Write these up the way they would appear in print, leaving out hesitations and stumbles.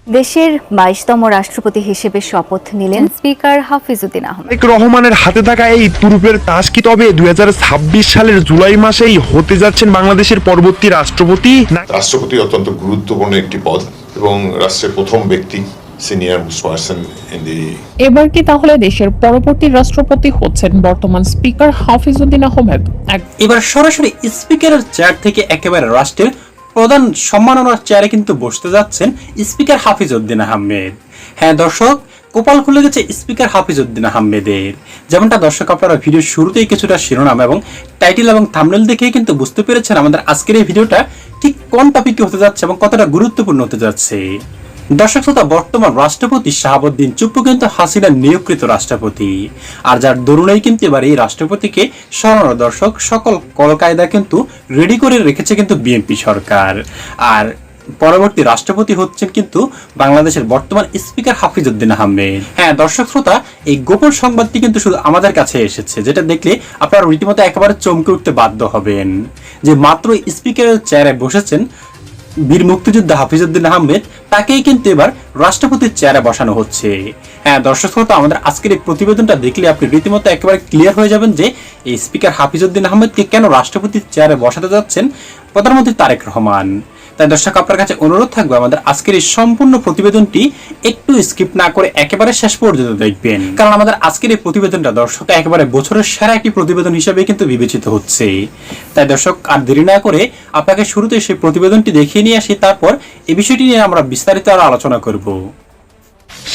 দেশের 22তম রাষ্ট্রপতি হিসেবে শপথ নিলেন স্পিকার হাফিজউদ্দিন আহমেদ। তারেক রহমানের হাতে থাকা এই তুরুপের তাস কি তবে 2026 সালের জুলাই মাসেই হতে যাচ্ছেন বাংলাদেশের পরবর্তী রাষ্ট্রপতি? রাষ্ট্রপতি অত্যন্ত গুরুত্বপূর্ণ একটি পদ এবং রাষ্ট্রের প্রথম ব্যক্তি, senior most person in the. এবার কি তাহলে দেশের পরবর্তী রাষ্ট্রপতি হচ্ছেন বর্তমান স্পিকার হাফিজউদ্দিন আহমেদ? এবার সরাসরি স্পিকারের চেয়ার থেকে একেবারে রাষ্ট্রের প্রধান সম্মাননার চেয়ারে কিন্তু বসতে যাচ্ছেন স্পিকার হাফিজউদ্দিন আহমেদ। হ্যাঁ দর্শক, কপাল খুলে গেছে স্পিকার হাফিজউদ্দিন আহমেদের। যেমনটা দর্শক আপনারা ভিডিওর শুরুতেই কিছুটা শিরোনাম এবং টাইটেল এবং থাম্বনেল দেখেই কিন্তু বুঝতে পেরেছেন আমাদের আজকের এই ভিডিওটা ঠিক কোন টপিকে হতে যাচ্ছে এবং কতটা গুরুত্বপূর্ণ হতে যাচ্ছে। দর্শক শ্রোতা, বর্তমান রাষ্ট্রপতি শাহাবুদ্দিন চুপ্পু কিন্তু হাসিনার নিয়োগকৃত রাষ্ট্রপতি, আর যার দরুণেই কিন্তু এবার এই রাষ্ট্রপতিকে সরানো দর্শক সকল কলকায়দা কিন্তু রেডি করে রেখেছে কিন্তু বিএনপি সরকার। আর পরবর্তী রাষ্ট্রপতি হচ্ছেন কিন্তু বাংলাদেশের বর্তমান স্পিকার হাফিজউদ্দিন আহমেদ। হ্যাঁ দর্শক শ্রোতা, এই গোপন সংবাদটি কিন্তু শুধু আমাদের কাছে এসেছে, যেটা দেখলে আপনারা রীতিমতো একেবারে চমকে উঠতে বাধ্য হবেন যে মাত্র স্পিকারের চেয়ারে বসেছেন বীর মুক্তিযোদ্ধা হাফিজউদ্দিন আহমেদ, তাকেই কিন্তু এবার রাষ্ট্রপতির চেয়ারে বসানো হচ্ছে। হ্যাঁ দর্শক শ্রোতা, আমাদের আজকের এই প্রতিবেদনটা দেখলে আপনি রীতিমতো একেবারে ক্লিয়ার হয়ে যাবেন যে এই স্পিকার হাফিজউদ্দিন আহমেদকে কেন রাষ্ট্রপতির চেয়ারে বসাতে যাচ্ছেন প্রধানমন্ত্রী তারেক রহমান। তাই দর্শক, আপনার কাছে অনুরোধ থাকবে আমাদের আজকের এই সম্পূর্ণ প্রতিবেদনটি একটু স্কিপ না করে একেবারে শেষ পর্যন্ত দেখবেন, কারণ আমাদের আজকের এই প্রতিবেদনটা দর্শক একেবারে বছরের সেরা একটি প্রতিবেদন হিসেবে কিন্তু বিবেচিত হচ্ছে। তাই দর্শক, আর দেরি না করে আপনাকে শুরুতে সেই প্রতিবেদনটি দেখিয়ে নিয়ে আসি, তারপর এই বিষয়টি নিয়ে আমরা বিস্তারিত আরো আলোচনা করব।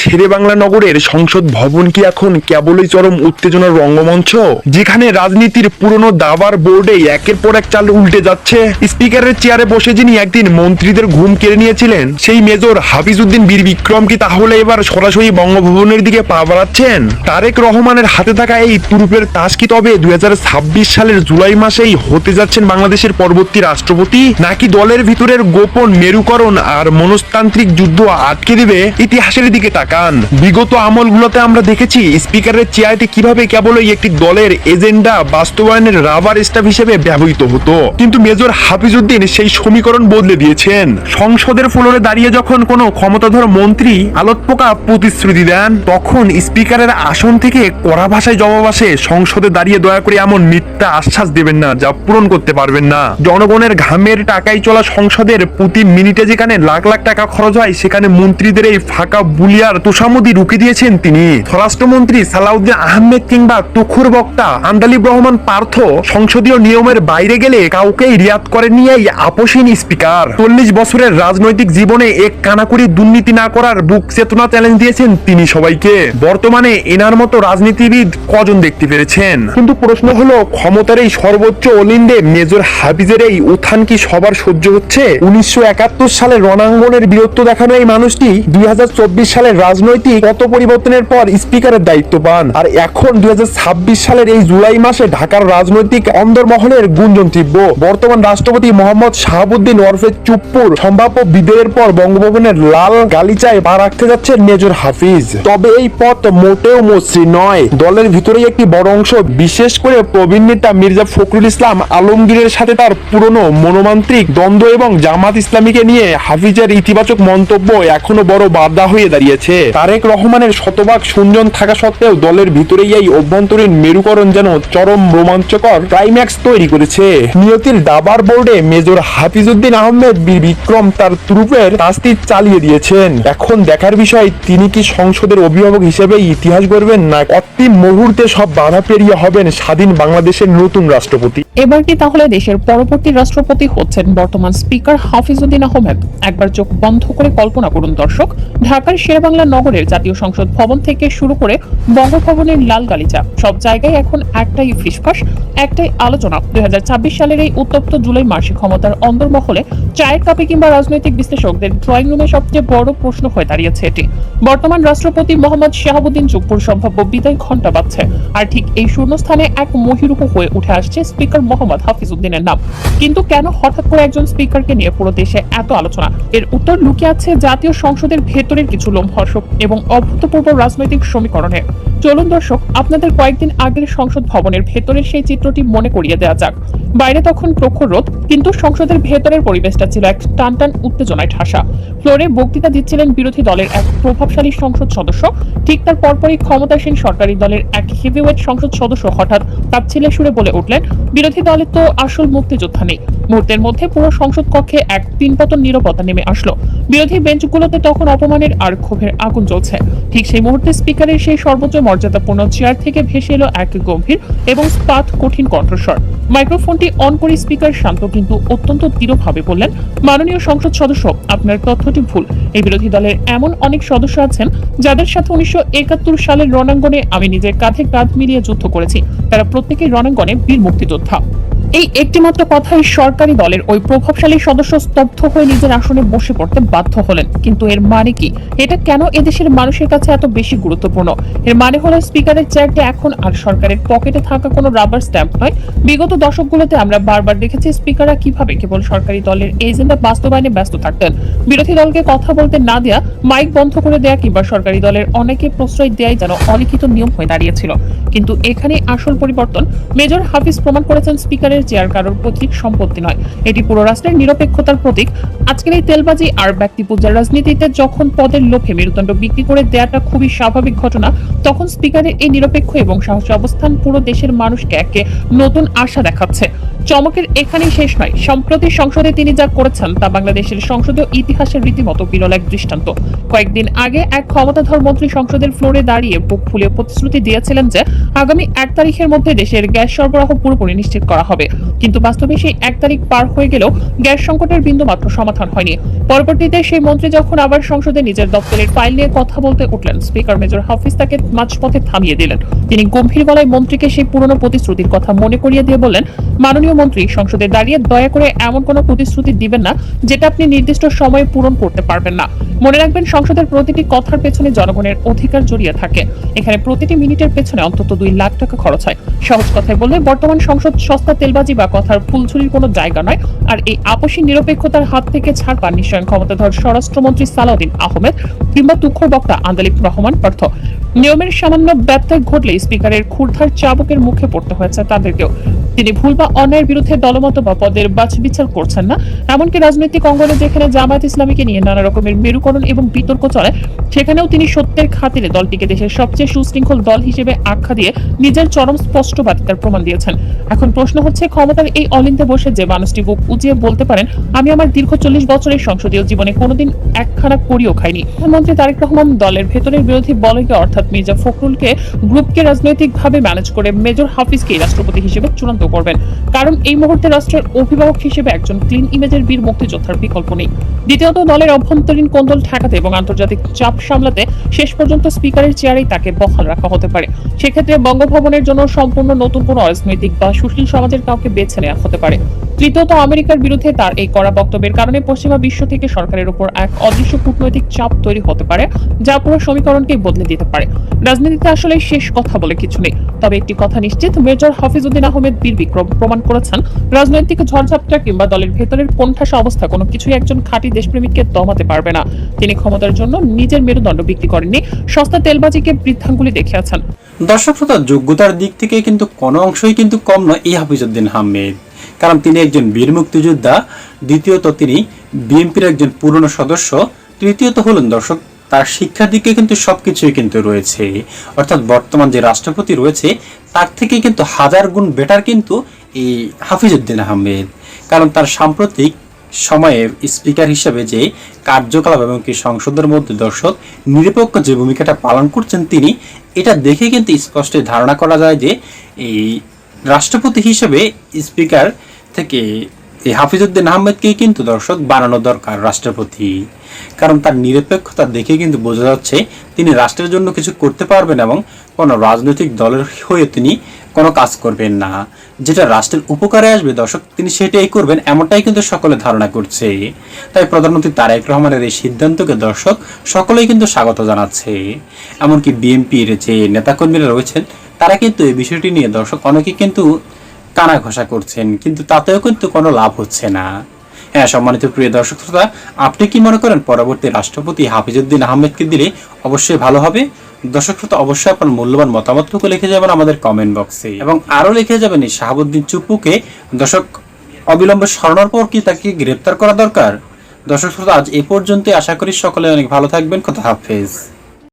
শেরেবাংলা নগরের সংসদ ভবন কি এখন কেবলই চরম উত্তেজনার রঙ্গমঞ্চ, যেখানে রাজনীতির পুরনো দাবার বোর্ডে একের পর এক চাল উল্টে যাচ্ছে? স্পিকারের চেয়ারে বসে যিনি একদিন মন্ত্রীদের ঘুম কেড়ে নিয়েছিলেন, সেই মেজর হাফিজউদ্দিন বীর বিক্রম কি তাহলে এবার সরাসরি বঙ্গভবনের দিকে পা বাড়াচ্ছেন? তারেক রহমানের হাতে থাকা এই তুরুপের তাস কি তবে 2026 সালের জুলাই মাসেই হতে যাচ্ছেন বাংলাদেশের পরবর্তী রাষ্ট্রপতি, নাকি দলের ভিতরের গোপন মেরুকরণ আর মনস্তান্ত্রিক যুদ্ধ আটকে দিবে ইতিহাসের দিকে তাকান? বিগত আমলগুলোতে আমরা দেখেছি স্পিকারের চেয়ারটি কিভাবে কেবলই একটি দলের এজেন্ডা বাস্তবায়নের রাবার স্টাফ হিসেবে ব্যবহৃত হতো, কিন্তু মেজর হাফিজউদ্দিন সেই সমীকরণ বদলে দিয়েছেন। সংসদের ফ্লোরে দাঁড়িয়ে যখন কোনো ক্ষমতাধর মন্ত্রী আলোৎপোকা প্রতিশ্রুতি দেন, তখন স্পিকারের আসন থেকে কড়া ভাষায় জবাব আসে, সংসদে দাঁড়িয়ে দয়া করে এমন মিথ্যা আশ্বাস দেবেন না যা পূরণ করতে পারবেন না। জনগণের ঘামের টাকায় চলা সংসদের প্রতি মিনিটে যেখানে লাখ লাখ টাকা খরচ হয়, সেখানে মন্ত্রীদের এই ফাঁকা বুলিয়ার তোষামোদি রুখে দিয়েছেন তিনি। স্বরাষ্ট্রমন্ত্রী সালাউদ্দিন আহমেদ কিংবা তুখুর বক্তা আন্দালিব রহমান পার্থ সংসদীয় নিয়মের বাইরে গেলে কাউকেই রিয়াদ করেননি এই আপোষহীন স্পিকার। 40 বছরের রাজনৈতিক জীবনে এক কানাকুড়ি দুর্নীতি না করার বুক চেতনা চ্যালেঞ্জ দিয়েছেন তিনি সবাইকে। বর্তমানে এনার মতো রাজনীতিবিদ কজন দেখতে পেরেছেন? কিন্তু প্রশ্ন হলো, ক্ষমতার এই সর্বোচ্চ অলিন্দে মেজর হাফিজের এই উত্থান কি সবার সহ্য হচ্ছে? 1971 সালে রণাঙ্গনের বীরত্ব দেখানো এই মানুষটি 2024 সালের রাজনৈতিক পট পরিবর্তনের পর স্পিকারের দায়িত্ব পান, আর এখন 2026 সালের এই জুলাই মাসে ঢাকার রাজনৈতিক অন্দরমহলের গুঞ্জন তীব্র। বর্তমান রাষ্ট্রপতি মোহাম্মদ শাহাবুদ্দিন ওরফে চুপ্পুর সম্ভাব্য বিদায়ের পর বঙ্গভবনের লাল গালিচায় পা রাখতে যাচ্ছে মেজর হাফিজ। তবে এই পথ মোটেও মসৃণ নয়। দলের ভিতরেই একটি বড় অংশ, বিশেষ করে প্রবীণ নেতা মির্জা ফখরুল ইসলাম আলমগীরের সাথে তার পুরনো মনোমান্ত্রিক দ্বন্দ্ব এবং জামাত ইসলামীকে নিয়ে হাফিজের ইতিবাচক মন্তব্য এখনো বড় বাধা হয়ে দাঁড়িয়েছে। তারেক রহমানের শতভাগ সুনজন থাকা সত্ত্বেও দলের ভিতরেই এই অভ্যন্তরীণ মেরুকরণ যেন চরম রোমাঞ্চকর ক্লাইম্যাক্স তৈরি করেছে। নিয়তির দাবার বোর্ডে মেজর হাফিজউদ্দিন আহমেদ বীর বিক্রম তার তুরুপের তাস্তি চালিয়ে দিয়েছেন। এখন দেখার বিষয়, তিনি কি সংসদের অভিভাবক হিসেবে ইতিহাস গড়বেন, না অন্তিম মুহূর্তে সব বাধা পেরিয়ে হবেন স্বাধীন বাংলাদেশের নতুন রাষ্ট্রপতি? এবার কি তাহলে দেশের পরবর্তী রাষ্ট্রপতি হচ্ছেন বর্তমান স্পিকার হাফিজউদ্দিন আহমেদ? একবার চোখ বন্ধ করে কল্পনা করুন দর্শক, ঢাকার শেরেবাংলা নগরের জাতীয় সংসদ ভবন থেকে শুরু করে বঙ্গভবনের লাল গালিচা, সব জায়গায় এখন একটাই ফিসফাস, একটাই আলোচনা। 2026 সালের এই উত্তপ্ত জুলাই মাসে ক্ষমতার অন্দরমহলে চায়ের কাপে কিংবা রাজনৈতিক বিশ্লেষকদের ড্রয়িং রুমে সবচেয়ে বড় প্রশ্ন হয়ে দাঁড়িয়েছে এটি। বর্তমান রাষ্ট্রপতি মোহাম্মদ শাহাবুদ্দিন চুপ্পুর সম্ভাব্য বিদায় ঘণ্টা বাজছে, আর ঠিক এই শূন্যস্থানে এক মহিরুহ হয়ে উঠে আসছে স্পিকার মোহাম্মদ হাফিজউদ্দিনের নাম। কিন্তু কেন হঠাৎ করে একজন স্পিকারকে নিয়ে পুরো দেশে এত আলোচনা? এর উত্তর লুকিয়ে আছে জাতীয় সংসদের ভেতরের কিছু লোমহর্ষক এবং অভূতপূর্ব রাজনৈতিক সমীকরণে। চলুন দর্শক, আপনাদের কয়েকদিন আগের সংসদ ভবনের ভেতরের সেই চিত্রটি মনে করিয়ে দেওয়া যাক। বাইরে তখন প্রখর রোদ, কিন্তু সংসদের ভেতরের পরিবেশটি মঞ্চটা ছিল এক টানটান উত্তেজনায় ঠাসা। ফ্লোরে বক্তৃতা দিচ্ছিলেন বিরোধী দলের এক প্রভাবশালী সংসদ সদস্য। ঠিক তার পরপরই ক্ষমতাসীন সরকারি দলের এক হেভিওয়েট সংসদ সদস্য হঠাৎ তাচ্ছিল্যে সুরে বলে উঠলেন, বিরোধী দলের তো আসল মুক্তিযোদ্ধা নেই। মুহূর্তের মধ্যে পুরো সংসদ কক্ষে এক তিনপতন নীরবতা নেমে আসলো। বিরোধী বেঞ্চগুলোতে তখন অপমানের আর ক্ষোভের আগুন জ্বলছে। ঠিক সেই মুহূর্তে স্পিকারের সেই সর্বোচ্চ মর্যাদাপূর্ণ চেয়ার থেকে ভেসে এলো এক গম্ভীর এবং স্পাত কঠিন কণ্ঠস্বর। মাইক্রোফোনটি অন করে স্পিকার শান্ত কিন্তু অত্যন্ত দৃঢ়ভাবে বললেন, মাননীয় সংসদ সদস্য, আপনার তথ্যটি ভুল। এই বিরোধী দলের এমন অনেক সদস্য আছেন যাদের সাথে 1971 সালের রণাঙ্গনে আমি নিজের কাঁধে কাঁধ মিলিয়ে যুদ্ধ করেছি। তারা প্রত্যেকেই রণাঙ্গনে বীর মুক্তিযোদ্ধা। এই একটিমাত্র কথাই সরকারি দলের ওই প্রভাবশালী সদস্য স্তব্ধ হয়ে নিজের আসনে বসে পড়তে বাধ্য হলেন। কিন্তু এর মানে কি? এটা কেন এদেশের মানুষের কাছে এত বেশি গুরুত্বপূর্ণ? এর মানে হলো স্পিকারের চেয়ারটি এখন আর সরকারের পকেটে থাকা কোনো রাবার স্ট্যাম্প নয়। বিগত দশকগুলোতে আমরা বারবার দেখেছি স্পিকাররা কিভাবে কেবল সরকারি দলের এজেন্ডা বাস্তবায়নে ব্যস্ত থাকতেন। বিরোধী দলকে কথা বলতে না দেয়া, মাইক বন্ধ করে দেয়া কিংবা সরকারি দলের অনেকে প্রশ্রয় দেয়াই যেন অলিখিত নিয়ম হয়ে দাঁড়িয়েছিল। কিন্তু এখানে আসল পরিবর্তন। মেজর হাফিজ প্রমাণ করেছেন স্পিকারের চেয়ার কারোর পৈতৃক সম্পত্তি নয়, এটি পুরো রাষ্ট্রের নিরপেক্ষতার প্রতীক। আজকের এই তেলবাজি আর ব্যক্তি পূজার রাজনীতিতে যখন পদের লোভে মেরুদণ্ড বিক্রি করে দেয়াটা খুবই স্বাভাবিক ঘটনা, তখন স্পিকারের এই নিরপেক্ষ এবং সাহসী অবস্থান পুরো দেশের মানুষকে একে নতুন আশা দেখাচ্ছে। চমকের এখানেই শেষ নয়। সম্প্রতি সংসদে তিনি যা করেছেন তা বাংলাদেশের সংসদীয় ইতিহাসের রীতিমতো বিরল এক দৃষ্টান্ত। কয়েকদিন আগে এক ক্ষমতাধর মন্ত্রী সংসদের ফ্লোরে দাঁড়িয়ে বুক ফুলিয়ে প্রতিশ্রুতি দিয়েছিলেন যে আগামী 1 তারিখের মধ্যে দেশের গ্যাস সরবরাহ পুরোপুরি নিশ্চিত করা হবে। কিন্তু বাস্তবে সেই 1 তারিখ পার হয়ে গেলেও গ্যাস সংকটের বিন্দুমাত্র সমাধান হয়নি। পরবর্তীতে সেই মন্ত্রী যখন আবার সংসদে নিজের দপ্তরের ফাইল নিয়ে কথা বলতে উঠলেন, স্পিকার মেজর হাফিজ তাকে মাঝপথে থামিয়ে দিলেন। তিনি গম্ভীর গলায় মন্ত্রীকে সেই পুরনো প্রতিশ্রুতির কথা মনে করিয়ে দিয়ে বললেন, মাননীয় মন্ত্রী, সংসদে দাঁড়িয়ে দয়া করে এমন কোনো প্রতিশ্রুতি দিবেন না যেটা আপনি নির্দিষ্ট সময়ে পূরণ করতে পারবেন না। মনে রাখবেন, সংসদের প্রতিটি কথার পেছনে জনগণের অধিকার জড়িয়ে থাকে। এখানে প্রতিটি মিনিটের পেছনে অন্তত 2 লাখ টাকা খরচ হয়। সহজ কথায় বললে, বর্তমান সংসদ সস্তা তেলবাজি বা কথার ফুলঝুরির কোনো জায়গা নয়। আর এই আপসী নিরপেক্ষতার হাত থেকে ছাড় পান নিশ্চয়ই ক্ষমতাধর স্বরাষ্ট্রমন্ত্রী সালাউদ্দিন আহমেদ কিংবা তুখোড় বক্তা আন্দালিব রহমান পার্থ। নিয়মের সামান্য ব্যত্যয় ঘটলে স্পিকারের ক্ষুরধার চাবুকের মুখে পড়তে হয়েছে তাদেরকেও। তিনি ভুল বা অন্যায়ের বিরুদ্ধে দলমত বা পদের বাছবিচার করছেন না। এমনকি রাজনৈতিক অঙ্গনে যেখানে জামায়াত ইসলামীকে নিয়ে নানা রকমের মেরুকরণ এবং বিতর্ক চলে, সেখানেও তিনি সত্যের খাতিরে দলটিকে দেশের সবচেয়ে সুশৃঙ্খল দল হিসেবে আখ্যা দিয়ে নিজের চরম স্পষ্টবাদিতার প্রমাণ দিয়েছেন। এখন প্রশ্ন হচ্ছে, ক্ষমতার এই অলিন্দে বসে যে মানুষটি বুক উজিয়ে বলতে পারেন, আমি আমার দীর্ঘ 40 বছরের সংসদীয় জীবনে কোনোদিন একখানা করিও খাইনি। প্রধানমন্ত্রী তারেক রহমান দলের ভেতরের বিরোধী বলয়কে অর্থাৎ মির্জা ফখরুলকে গ্রুপকে রাজনৈতিকভাবে ম্যানেজ করে মেজর হাফিজকে রাষ্ট্রপতি হিসেবে চূড়ান্ত করবেন। কারণ এই মুহূর্তে রাষ্ট্রের অভিভাবক হিসেবে একজন ক্লিন ইমেজের বীর মুক্তিযোদ্ধার বিকল্প নেই। দ্বিতীয়ত, দলের অভ্যন্তরীণ কোন্দল ঠেকাতে এবং আন্তর্জাতিক চাপ সামলাতে শেষ পর্যন্ত স্পিকারের চেয়ারেই তাকে বহাল রাখা হতে পারে। সেক্ষেত্রে বঙ্গভবনের জন্য সম্পূর্ণ নতুন কোনো অরাজনৈতিক বা সুশীল সমাজের কাউকে বেছে নেওয়া হতে পারে। তৃতীয়ত, আমেরিকার বিরুদ্ধে তার এই কড়া বক্তব্যের কারণে পশ্চিমা বিশ্ব থেকে সরকারের উপর এক অদৃশ্য কূটনৈতিক চাপ তৈরি হতে পারে, যা পুরো সমীকরণকেই বদলে দিতে পারে। রাজনীতিতে আসলে শেষ কথা বলে কিছু নেই। তবে একটি কথা নিশ্চিত, মেজর হাফিজউদ্দিন আহমেদ বীর বিক্রম প্রমাণ করেছেন, রাজনৈতিক ঝড়ঝাপটা কিংবা দলের ভেতরের কোণঠাসা অবস্থা কোনো কিছুই একজন খাঁটি দেশপ্রেমিককে দমাতে পারবে না। তিনি ক্ষমতার জন্য নিজের মেরুদণ্ড বিক্রি করেননি, সস্তা তেলবাজিকে বৃদ্ধাঙ্গুলি দেখিয়েছেন। দর্শক শ্রোতা, যোগ্যতার দিক থেকে কিন্তু কোনো অংশই কিন্তু কম নয় এই হাফিজউদ্দিন আহমেদ। কারণ তিনি একজন বীর মুক্তিযোদ্ধা, দ্বিতীয়ত তিনি বিএনপির একজন পুরনো সদস্য, তৃতীয়ত হলেন দর্শক তার শিক্ষার দিকে কিন্তু সবকিছুই কিন্তু রয়েছে। অর্থাৎ বর্তমান যে রাষ্ট্রপতি রয়েছে তার থেকে কিন্তু 1000 গুণ বেটার কিন্তু এই হাফিজউদ্দিন আহমেদ। কারণ তার সাম্প্রতিক সময়ে স্পিকার হিসেবে যে কার্যকলাপ এবং কি সংসদের মধ্যে দর্শক নিরপেক্ষ যে ভূমিকাটা পালন করছেন তিনি, এটা দেখে কিন্তু স্পষ্ট ধারণা করা যায় যে এই রাষ্ট্রপতি হিসেবে স্পিকার থেকে এই হাফিজউদ্দিন আহমেদকেই কিন্তু দর্শক বানানো দরকার রাষ্ট্রপতি। কারণ তার নিরপেক্ষতা দেখে কিন্তু বোঝা যাচ্ছে তিনি রাষ্ট্রের জন্য কিছু করতে পারবেন এবং কোনো রাজনৈতিক দলের হয়ে তিনি কোনো কাজ করবেন না। যেটা রাষ্ট্রের উপকারে আসবে দর্শক তিনি সেটাই করবেন, এমনটাই কিন্তু সকলে ধারণা করছে। তাই প্রধানমন্ত্রী তারেক রহমানের এই সিদ্ধান্তকে দর্শক সকলেই কিন্তু স্বাগত জানাচ্ছে। এমনকি বিএনপির যে নেতাকর্মীরা রয়েছেন তারা কিন্তু এই বিষয়টি নিয়ে দর্শক অনেকে কিন্তু কানা ঘষা করছেন, কিন্তু তাতেও কিন্তু কোনো লাভ হচ্ছে না। হ্যাঁ সম্মানিত প্রিয় দর্শক শ্রোতা, আপনি কি মনে করেন পরবর্তী রাষ্ট্রপতি হাফিজউদ্দিন আহমেদকে দিলে অবশ্যই ভালো হবে? দর্শক শ্রোতা, অবশ্যই আপনার মূল্যবান মতামতটুকু লিখে যাবেন আমাদের কমেন্ট বক্সে এবং আরো লিখে যাবেন এই শাহাবুদ্দিন চুপ্পুকে দর্শক অবিলম্বে সরানোর পর কি তাকে গ্রেপ্তার করা দরকার? দর্শক শ্রোতা, আজ এই পর্যন্তই। আশা করি সকলে অনেক ভালো থাকবেন। খোদা হাফেজ।